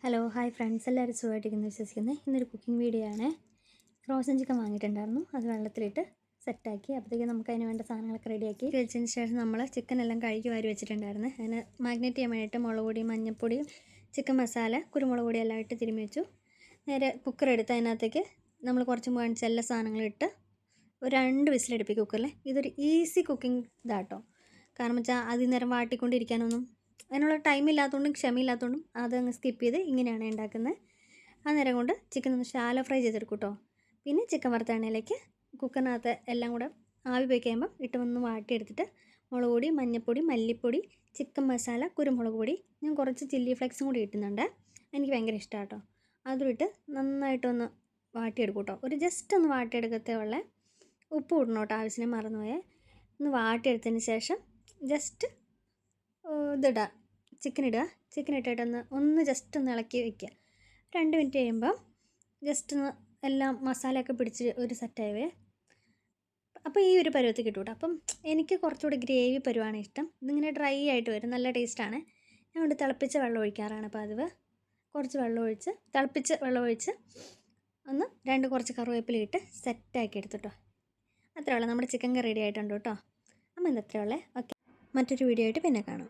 Hello hi friends, എല്ലാവരും സുഖമായിട്ടിരിക്കുന്നു വിശ്വസിക്കുന്നത്. ഇന്നൊരു കുക്കിംഗ് വീഡിയോ ആണ്. ഫ്രോസൺ ചിക്കൻ വാങ്ങിയിട്ടുണ്ടായിരുന്നു, അത് വെള്ളത്തിലിട്ട് സെറ്റാക്കി. അപ്പോഴത്തേക്കും നമുക്ക് അതിന് വേണ്ട സാധനങ്ങളൊക്കെ റെഡിയാക്കി വെച്ചതിന് ശേഷം നമ്മൾ ചിക്കൻ എല്ലാം കഴുകി വാരി വെച്ചിട്ടുണ്ടായിരുന്നു. അതിന് മാഗ്നേറ്റ് ചെയ്യാൻ വേണ്ടിയിട്ട് മുളക് പൊടിയും മഞ്ഞൾപ്പൊടിയും ചിക്കൻ മസാല കുരുമുളക് പൊടി എല്ലാം ഇട്ട് തിരുമ്മി വെച്ചു. നേരെ കുക്കർ എടുത്ത് അതിനകത്തേക്ക് നമ്മൾ കുറച്ച് കാണിച്ച എല്ലാ സാധനങ്ങളും ഇട്ട് ഒരു 2 വിസിലടുപ്പിക്കും കുക്കറിൽ. ഇതൊരു ഈസി കുക്കിംഗ് ഇതാട്ടോ. കാരണം വെച്ചാൽ അതിൽ നേരം വാട്ടിക്കൊണ്ടിരിക്കാനൊന്നും അതിനുള്ള ടൈം ഇല്ലാത്തതുകൊണ്ടും ക്ഷമയില്ലാത്തതുകൊണ്ടും അതങ്ങ് സ്കിപ്പ് ചെയ്ത് ഇങ്ങനെയാണ് ഉണ്ടാക്കുന്നത്. ആ നേരം കൊണ്ട് ചിക്കൻ ഒന്ന് ഷാലോ ഫ്രൈ ചെയ്തെടുക്കും കേട്ടോ. പിന്നെ ചിക്കൻ വറുത്ത എണ്ണയിലേക്ക് കുക്കറിനകത്ത് എല്ലാം കൂടെ ആവി പോയി കഴിയുമ്പോൾ ഇട്ടൊന്ന് വാട്ടിയെടുത്തിട്ട് മുളക് പൊടി, മഞ്ഞൾപ്പൊടി, മല്ലിപ്പൊടി, ചിക്കൻ മസാല, കുരുമുളക് പൊടി, ഞാൻ കുറച്ച് ചില്ലി ഫ്ലേക്സും കൂടി ഇട്ടുന്നുണ്ട്. എനിക്ക് ഭയങ്കര ഇഷ്ടമാണ് കേട്ടോ. അതും ഇട്ട് നന്നായിട്ടൊന്ന് വാട്ടിയെടുക്കും കേട്ടോ. ഒരു ജസ്റ്റ് ഒന്ന് വാട്ടിയെടുക്കത്തേ ഉള്ളേ. ഉപ്പ് ഇടണം കേട്ടോ, ആവശ്യത്തിന് മറന്നുപോയേ. ഒന്ന് വാട്ടിയെടുത്തതിന് ശേഷം ജസ്റ്റ് ഇതിടുക, ചിക്കൻ ഇടുക. ചിക്കൻ ഇട്ടിട്ടൊന്ന് ജസ്റ്റ് ഒന്ന് ഇളക്കി വയ്ക്കുക. 2 മിനിറ്റ് കഴിയുമ്പം ജസ്റ്റ് ഒന്ന് എല്ലാം മസാലയൊക്കെ പിടിച്ച് ഒരു സെറ്റായവേ. അപ്പോൾ ഈ ഒരു പരുവത്തിൽ കിട്ടും കേട്ടോ. അപ്പം എനിക്ക് കുറച്ചുകൂടി ഗ്രേവി പരുവാണ് ഇഷ്ടം. ഇതിങ്ങനെ ഡ്രൈ ആയിട്ട് വരും, നല്ല ടേസ്റ്റാണ്. ഞാൻ കൊണ്ട് തിളപ്പിച്ച വെള്ളം ഒഴിക്കാറാണ് പതിവ്. കുറച്ച് തിളപ്പിച്ച വെള്ളം ഒഴിച്ച് ഒന്ന് കുറച്ച് കറിവേപ്പില ഇട്ട് സെറ്റാക്കി എടുത്തിട്ടോ. അത്രേ ഉള്ളൂ, നമ്മുടെ ചിക്കൻ കറി റെഡി ആയിട്ടുണ്ട് കേട്ടോ. അപ്പം ഇതത്രേ ഉള്ളേ. ഓക്കെ, മറ്റൊരു വീഡിയോ ആയിട്ട് പിന്നെ കാണാം.